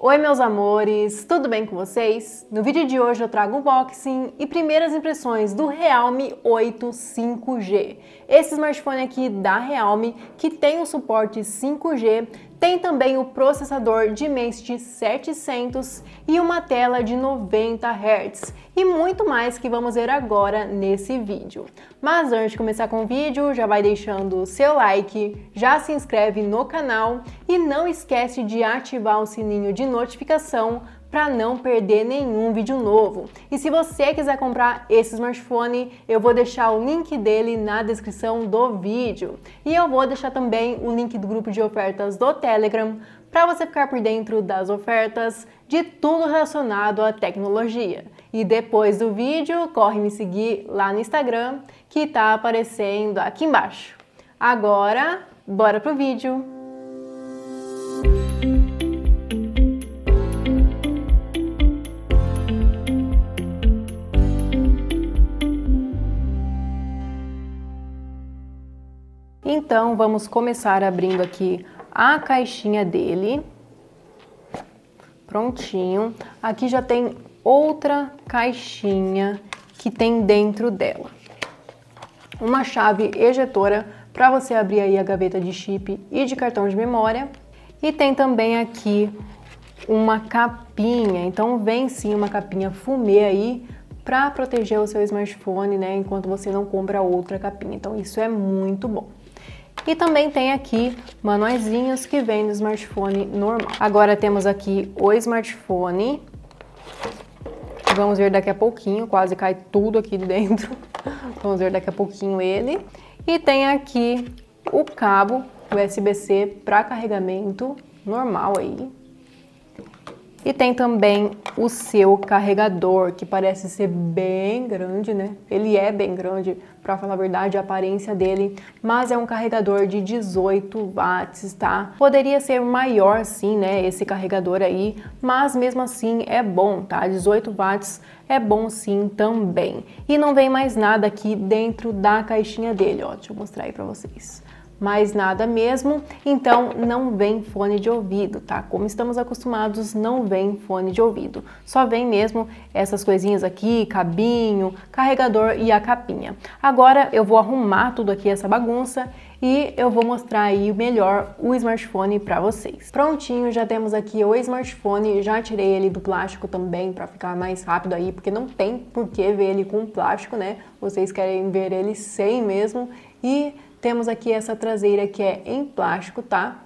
Oi meus amores, tudo bem com vocês? No vídeo de hoje eu trago um unboxing e primeiras impressões do Realme 8 5G. Esse smartphone aqui da Realme que tem o suporte 5G, tem também o processador Dimensity 700 e uma tela de 90 Hz e muito mais que vamos ver agora nesse vídeo. Mas antes de começar com o vídeo, já vai deixando o seu like, já se inscreve no canal e não esquece de ativar o sininho de notificação para não perder nenhum vídeo novo. E se você quiser comprar esse smartphone, eu vou deixar o link dele na descrição do vídeo. E eu vou deixar também o link do grupo de ofertas do Telegram para você ficar por dentro das ofertas de tudo relacionado à tecnologia. E depois do vídeo, corre me seguir lá no Instagram, que está aparecendo aqui embaixo. Agora, bora pro vídeo! Então, vamos começar abrindo aqui a caixinha dele. Prontinho. Aqui já tem outra caixinha que tem dentro dela. Uma chave ejetora para você abrir aí a gaveta de chip e de cartão de memória. E tem também aqui uma capinha. Então, vem sim uma capinha fumê aí para proteger o seu smartphone, né? Enquanto você não compra outra capinha. Então, isso é muito bom. E também tem aqui manuaizinhos que vem do smartphone normal. Agora temos aqui o smartphone. Vamos ver daqui a pouquinho, quase cai tudo aqui dentro. Vamos ver daqui a pouquinho ele. E tem aqui o cabo USB-C para carregamento normal aí. E tem também o seu carregador, que parece ser bem grande, né? Ele é bem grande, para falar a verdade, a aparência dele, mas é um carregador de 18 watts, tá? Poderia ser maior sim, né, esse carregador aí, mas mesmo assim é bom, tá? 18 watts é bom sim também. E não vem mais nada aqui dentro da caixinha dele, ó, deixa eu mostrar aí para vocês. Mais nada mesmo, então não vem fone de ouvido, tá? Como estamos acostumados, não vem fone de ouvido. Só vem mesmo essas coisinhas aqui, cabinho, carregador e a capinha. Agora eu vou arrumar tudo aqui, essa bagunça, e eu vou mostrar aí melhor o smartphone para vocês. Prontinho, já temos aqui o smartphone, já tirei ele do plástico também para ficar mais rápido aí, porque não tem por que ver ele com plástico, né? Vocês querem ver ele sem mesmo. E temos aqui essa traseira que é em plástico, tá?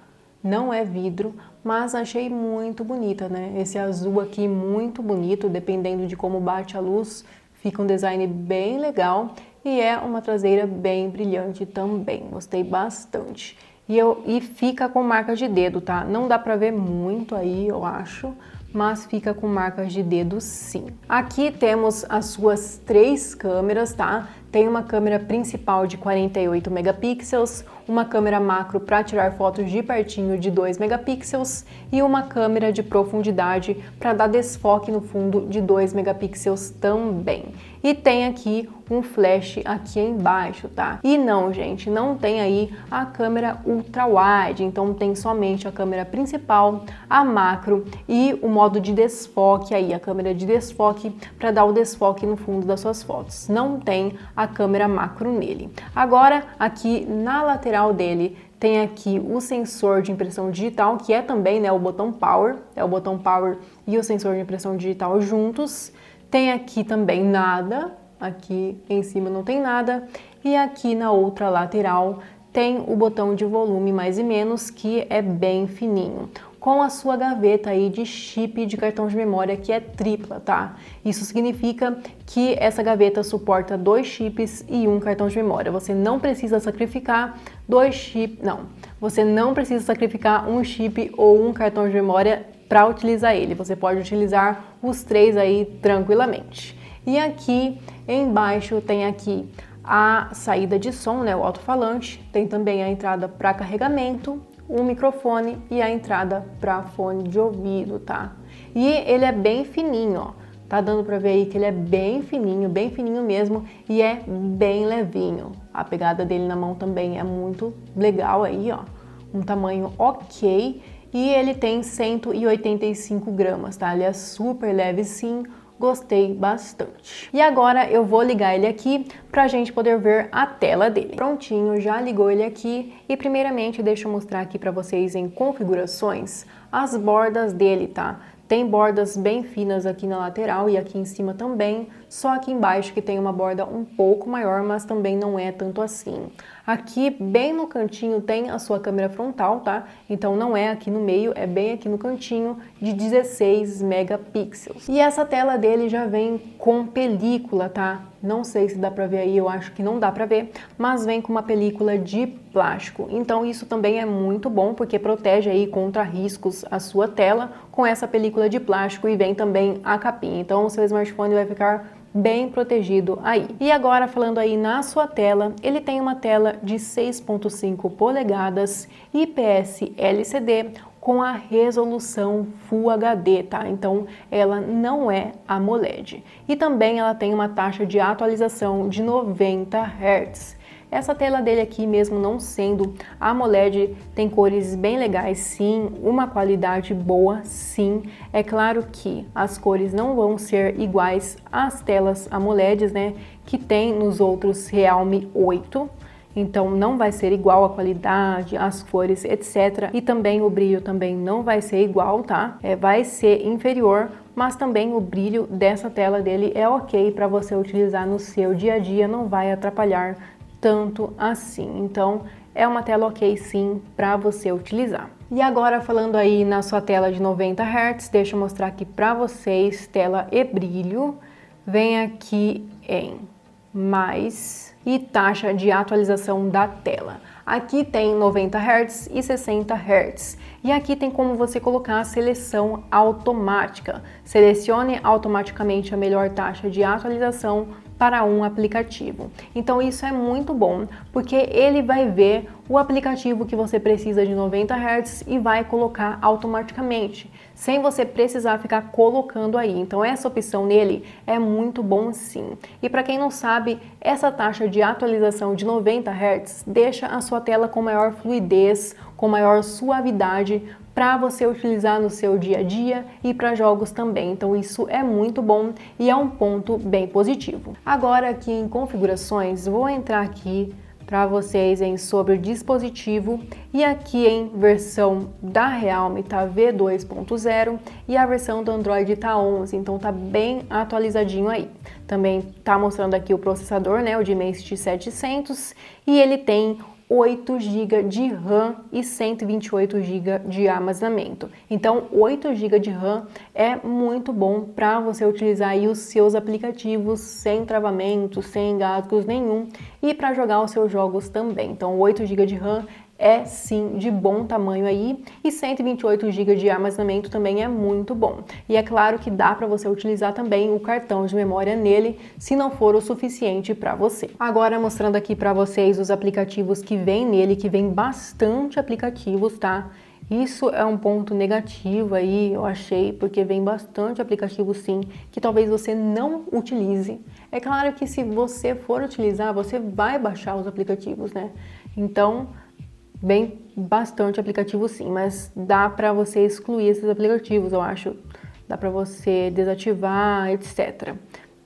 Não é vidro, mas achei muito bonita, né? Esse azul aqui muito bonito, dependendo de como bate a luz, fica um design bem legal e é uma traseira bem brilhante também. Gostei bastante. E fica com marcas de dedo, tá? Não dá pra ver muito aí, eu acho, mas fica com marcas de dedo sim. Aqui temos as suas 3 câmeras, tá? Tem uma câmera principal de 48 megapixels, uma câmera macro para tirar fotos de pertinho de 2 megapixels e uma câmera de profundidade para dar desfoque no fundo de 2 megapixels também. E tem aqui um flash aqui embaixo, tá? E não, gente, não tem aí a câmera ultra wide, então tem somente a câmera principal, a macro e o modo de desfoque aí, a câmera de desfoque para dar o desfoque no fundo das suas fotos. Não tem a câmera macro nele. Agora, aqui na lateral dele, tem aqui o sensor de impressão digital, que é também, né, o botão Power. É o botão Power e o sensor de impressão digital juntos. Tem aqui também nada. Aqui em cima não tem nada. E aqui na outra lateral tem o botão de volume mais e menos, que é bem fininho, com a sua gaveta aí de chip de cartão de memória que é tripla, tá? Isso significa que essa gaveta suporta 2 chips e um cartão de memória. Você não precisa sacrificar 2 chips, não. Você não precisa sacrificar um chip ou um cartão de memória para utilizar ele. Você pode utilizar os 3 aí tranquilamente. E aqui embaixo tem aqui a saída de som, né, o alto-falante, tem também a entrada para carregamento, um microfone e a entrada para fone de ouvido, tá? E ele é bem fininho, ó. Tá dando para ver aí que ele é bem fininho mesmo e é bem levinho. A pegada dele na mão também é muito legal aí, ó. Um tamanho ok E ele tem 185 gramas, tá? Ele é super leve sim, gostei bastante. E agora eu vou ligar ele aqui pra gente poder ver a tela dele. Prontinho, já ligou ele aqui e primeiramente deixa eu mostrar aqui pra vocês em configurações as bordas dele, tá? Tem bordas bem finas aqui na lateral e aqui em cima também, só aqui embaixo que tem uma borda um pouco maior, mas também não é tanto assim. Aqui, bem no cantinho, tem a sua câmera frontal, tá? Então não é aqui no meio, é bem aqui no cantinho, de 16 megapixels. E essa tela dele já vem com película, tá? Não sei se dá pra ver aí, eu acho que não dá pra ver, mas vem com uma película de plástico. Então isso também é muito bom, porque protege aí contra riscos a sua tela com essa película de plástico e vem também a capinha. Então o seu smartphone vai ficar bem protegido aí. E agora falando aí na sua tela, ele tem uma tela de 6.5 polegadas IPS LCD com a resolução Full HD, tá? Então ela não é AMOLED. E também ela tem uma taxa de atualização de 90 Hz. Essa tela dele aqui, mesmo não sendo AMOLED, tem cores bem legais sim, uma qualidade boa sim. É claro que as cores não vão ser iguais às telas AMOLEDs, né, que tem nos outros Realme 8. Então não vai ser igual a qualidade, as cores, etc. E também o brilho também não vai ser igual, tá? Vai ser inferior, mas também o brilho dessa tela dele é ok para você utilizar no seu dia a dia, não vai atrapalhar tanto assim. Então é uma tela ok sim para você utilizar. E agora falando aí na sua tela de 90 Hz, deixa eu mostrar aqui para vocês tela e brilho. Vem aqui em mais e taxa de atualização da tela. Aqui tem 90 Hz e 60 Hz. E aqui tem como você colocar a seleção automática. Selecione automaticamente a melhor taxa de atualização para um aplicativo. Então isso é muito bom, porque ele vai ver o aplicativo que você precisa de 90 Hz e vai colocar automaticamente, sem você precisar ficar colocando aí. Então essa opção nele é muito bom sim. E para quem não sabe, essa taxa de atualização de 90 Hz deixa a sua tela com maior fluidez, com maior suavidade, para você utilizar no seu dia a dia e para jogos também. Então isso é muito bom e é um ponto bem positivo. Agora aqui em configurações, vou entrar aqui para vocês em sobre o dispositivo e aqui em versão da Realme tá V2.0 e a versão do Android tá 11, então tá bem atualizadinho aí. Também tá mostrando aqui o processador, né, o Dimensity 700, e ele tem 8 GB de RAM e 128 GB de armazenamento. Então, 8 GB de RAM é muito bom para você utilizar aí os seus aplicativos sem travamento, sem engasgos nenhum e para jogar os seus jogos também. Então, 8 GB de RAM é sim de bom tamanho aí e 128 GB de armazenamento também é muito bom. E é claro que dá para você utilizar também o cartão de memória nele, se não for o suficiente para você. Agora mostrando aqui para vocês os aplicativos que vem nele, que vem bastante aplicativos, tá? Isso é um ponto negativo aí, eu achei, porque vem bastante aplicativo sim, que talvez você não utilize. É claro que se você for utilizar, você vai baixar os aplicativos, né? Então, vem bastante aplicativo sim, mas dá para você excluir esses aplicativos, eu acho. Dá para você desativar, etc.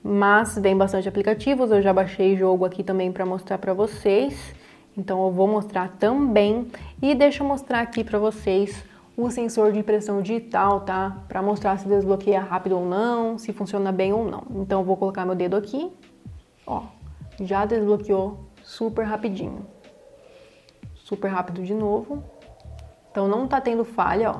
Mas vem bastante aplicativos, eu já baixei jogo aqui também para mostrar para vocês. Então eu vou mostrar também e deixa eu mostrar aqui para vocês o sensor de impressão digital, tá? Para mostrar se desbloqueia rápido ou não, se funciona bem ou não. Então eu vou colocar meu dedo aqui, ó, já desbloqueou super rapidinho. Super rápido de novo. Então não tá tendo falha, ó.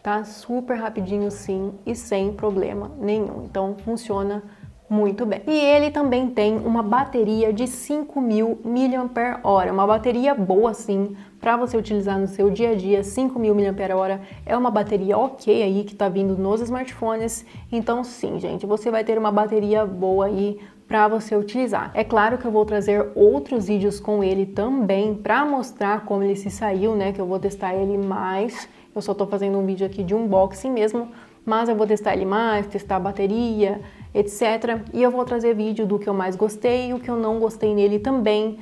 Tá super rapidinho sim e sem problema nenhum. Então funciona muito bem. E ele também tem uma bateria de 5.000 mAh, uma bateria boa sim para você utilizar no seu dia a dia. 5.000 mAh é uma bateria ok aí que tá vindo nos smartphones. Então sim, gente, você vai ter uma bateria boa aí para você utilizar. É claro que eu vou trazer outros vídeos com ele também para mostrar como ele se saiu, né, que eu vou testar ele mais. Eu só tô fazendo um vídeo aqui de unboxing mesmo, mas eu vou testar ele mais, testar a bateria, etc. E eu vou trazer vídeo do que eu mais gostei e o que eu não gostei nele também,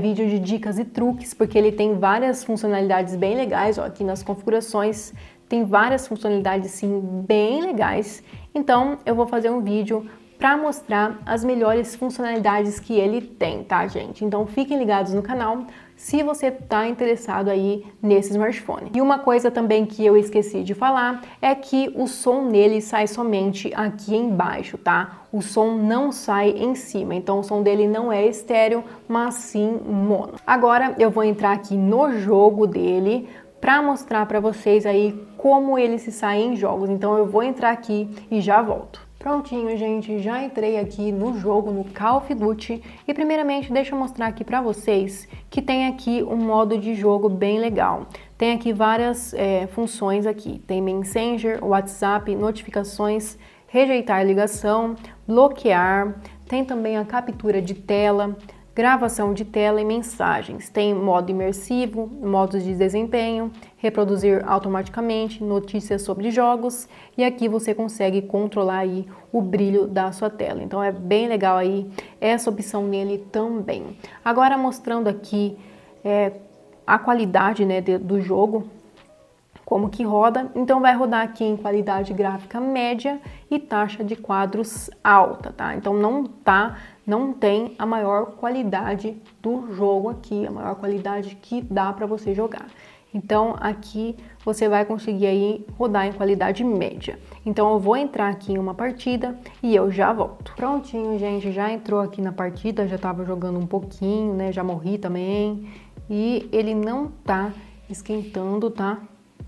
vídeo de dicas e truques, porque ele tem várias funcionalidades bem legais, ó, aqui nas configurações tem várias funcionalidades sim bem legais. Então eu vou fazer um vídeo para mostrar as melhores funcionalidades que ele tem, tá, gente? Então fiquem ligados no canal se você tá interessado aí nesse smartphone. E uma coisa também que eu esqueci de falar é que o som nele sai somente aqui embaixo, tá? O som não sai em cima, então o som dele não é estéreo, mas sim mono. Agora eu vou entrar aqui no jogo dele para mostrar para vocês aí como ele se sai em jogos. Então eu vou entrar aqui e já volto. Prontinho, gente, já entrei aqui no jogo, no Call of Duty, e primeiramente deixa eu mostrar aqui pra vocês que tem aqui um modo de jogo bem legal. Tem aqui várias funções aqui, tem Messenger, WhatsApp, notificações, rejeitar ligação, bloquear, tem também a captura de tela, gravação de tela e mensagens. Tem modo imersivo, modos de desempenho, reproduzir automaticamente, notícias sobre jogos, e aqui você consegue controlar aí o brilho da sua tela. Então é bem legal aí essa opção nele também. Agora mostrando aqui a qualidade, né, do jogo, como que roda. Então vai rodar aqui em qualidade gráfica média e taxa de quadros alta, tá? Então não tem a maior qualidade do jogo aqui, a maior qualidade que dá para você jogar. Então aqui você vai conseguir aí rodar em qualidade média. Então eu vou entrar aqui em uma partida e eu já volto. Prontinho, gente, já entrou aqui na partida, já tava jogando um pouquinho, né? Já morri também. E ele não tá esquentando, tá?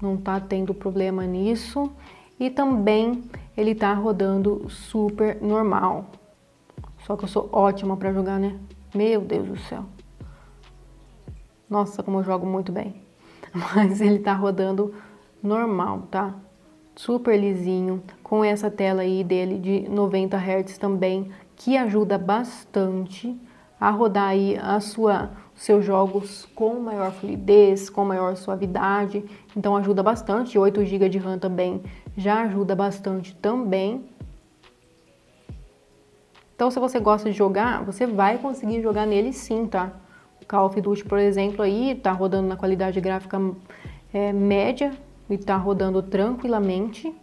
Não tá tendo problema nisso. E também ele tá rodando super normal. Só que eu sou ótima pra jogar, né? Meu Deus do céu. Nossa, como eu jogo muito bem. Mas ele tá rodando normal, tá? Super lisinho, com essa tela aí dele de 90 Hz também, que ajuda bastante a rodar aí os seus jogos com maior fluidez, com maior suavidade. Então ajuda bastante. 8 GB de RAM também já ajuda bastante também. Então se você gosta de jogar, você vai conseguir jogar nele sim, tá? O Call of Duty, por exemplo, aí tá rodando na qualidade gráfica média e tá rodando tranquilamente.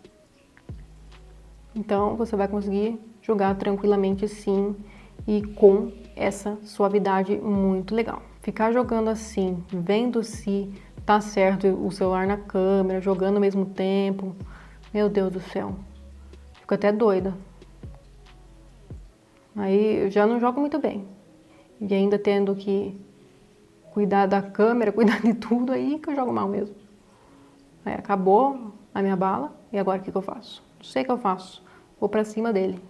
Então você vai conseguir jogar tranquilamente sim e com essa suavidade muito legal. Ficar jogando assim, vendo se tá certo o celular na câmera, jogando ao mesmo tempo, meu Deus do céu, fico até doida. Aí eu já não jogo muito bem. E ainda tendo que cuidar da câmera, cuidar de tudo, aí que eu jogo mal mesmo. Aí acabou a minha bala, e agora o que eu faço? Não sei o que eu faço. Vou pra cima dele.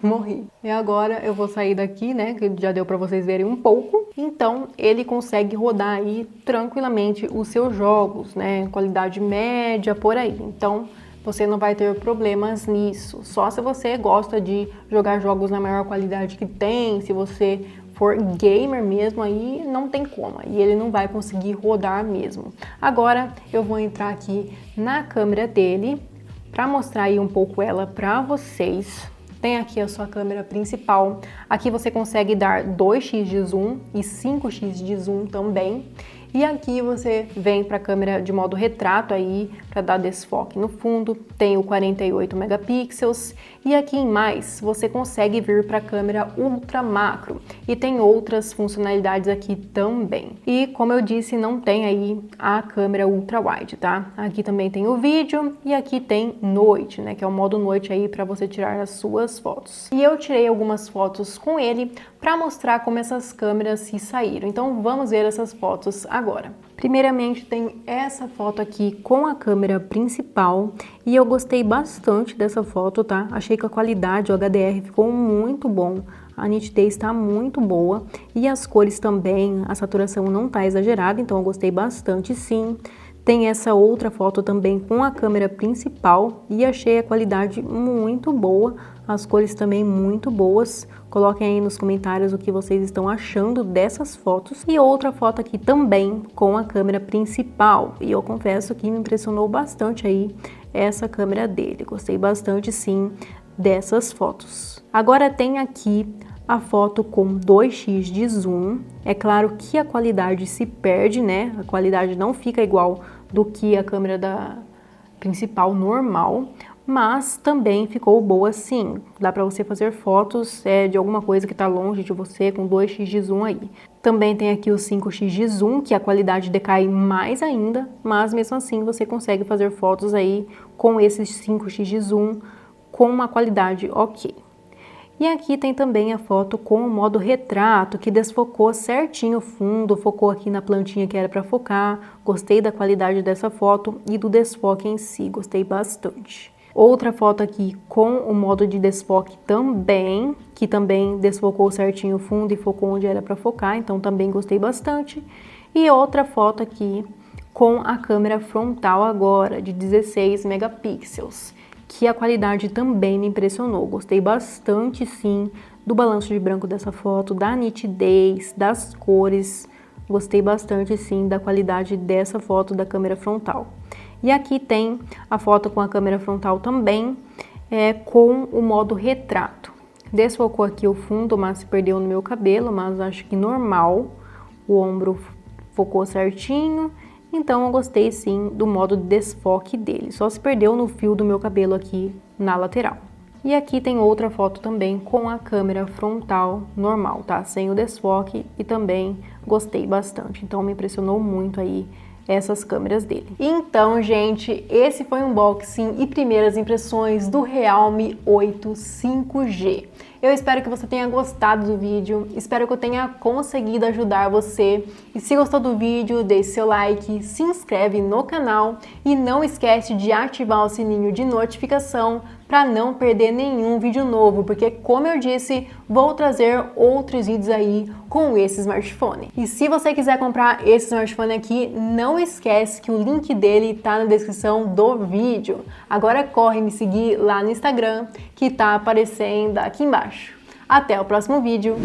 Morri. E agora eu vou sair daqui, né, que já deu pra vocês verem um pouco. Então ele consegue rodar aí tranquilamente os seus jogos, né, qualidade média, por aí. Então você não vai ter problemas nisso. Só se você gosta de jogar jogos na maior qualidade que tem, se você for gamer mesmo, aí não tem como. E ele não vai conseguir rodar mesmo. Agora eu vou entrar aqui na câmera dele para mostrar aí um pouco ela para vocês. Tem aqui a sua câmera principal. Aqui você consegue dar 2x de zoom e 5x de zoom também. E aqui você vem para a câmera de modo retrato aí, para dar desfoque no fundo, tem o 48 megapixels. E aqui em mais, você consegue vir para a câmera ultra macro e tem outras funcionalidades aqui também. E como eu disse, não tem aí a câmera ultra wide, tá? Aqui também tem o vídeo e aqui tem noite, né, que é o modo noite aí para você tirar as suas fotos. E eu tirei algumas fotos com ele para mostrar como essas câmeras se saíram. Então vamos ver essas fotos agora. Primeiramente tem essa foto aqui com a câmera principal e eu gostei bastante dessa foto, tá? Achei que a qualidade, o HDR ficou muito bom, a nitidez está muito boa e as cores também, a saturação não tá exagerada, então eu gostei bastante sim. Tem essa outra foto também com a câmera principal e achei a qualidade muito boa, as cores também muito boas. Coloquem aí nos comentários o que vocês estão achando dessas fotos. E outra foto aqui também com a câmera principal. E eu confesso que me impressionou bastante aí essa câmera dele. Gostei bastante sim dessas fotos. Agora tem aqui a foto com 2x de zoom. É claro que a qualidade se perde, né? A qualidade não fica igual do que a câmera da principal normal, mas também ficou boa sim. Dá para você fazer fotos de alguma coisa que está longe de você com 2x de zoom aí. Também tem aqui o 5x de zoom, que a qualidade decai mais ainda, mas mesmo assim você consegue fazer fotos aí com esses 5x de zoom com uma qualidade ok. E aqui tem também a foto com o modo retrato, que desfocou certinho o fundo, focou aqui na plantinha que era para focar. Gostei da qualidade dessa foto e do desfoque em si, gostei bastante. Outra foto aqui com o modo de desfoque também, que também desfocou certinho o fundo e focou onde era para focar, então também gostei bastante. E outra foto aqui com a câmera frontal agora, de 16 megapixels. Que a qualidade também me impressionou. Gostei bastante, sim, do balanço de branco dessa foto, da nitidez, das cores. Gostei bastante, sim, da qualidade dessa foto da câmera frontal. E aqui tem a foto com a câmera frontal também, com o modo retrato. Desfocou aqui o fundo, mas se perdeu no meu cabelo, mas acho que normal. O ombro focou certinho. Então eu gostei sim do modo de desfoque dele, só se perdeu no fio do meu cabelo aqui na lateral. E aqui tem outra foto também com a câmera frontal normal, tá? Sem o desfoque e também gostei bastante, então me impressionou muito aí essas câmeras dele. Então, gente, esse foi o unboxing e primeiras impressões do Realme 8 5G. Eu espero que você tenha gostado do vídeo, espero que eu tenha conseguido ajudar você. E se gostou do vídeo, deixe seu like, se inscreve no canal e não esquece de ativar o sininho de notificação para não perder nenhum vídeo novo, porque como eu disse, vou trazer outros vídeos aí com esse smartphone. E se você quiser comprar esse smartphone aqui, não esquece que o link dele tá na descrição do vídeo. Agora corre me seguir lá no Instagram, que tá aparecendo aqui embaixo. Até o próximo vídeo.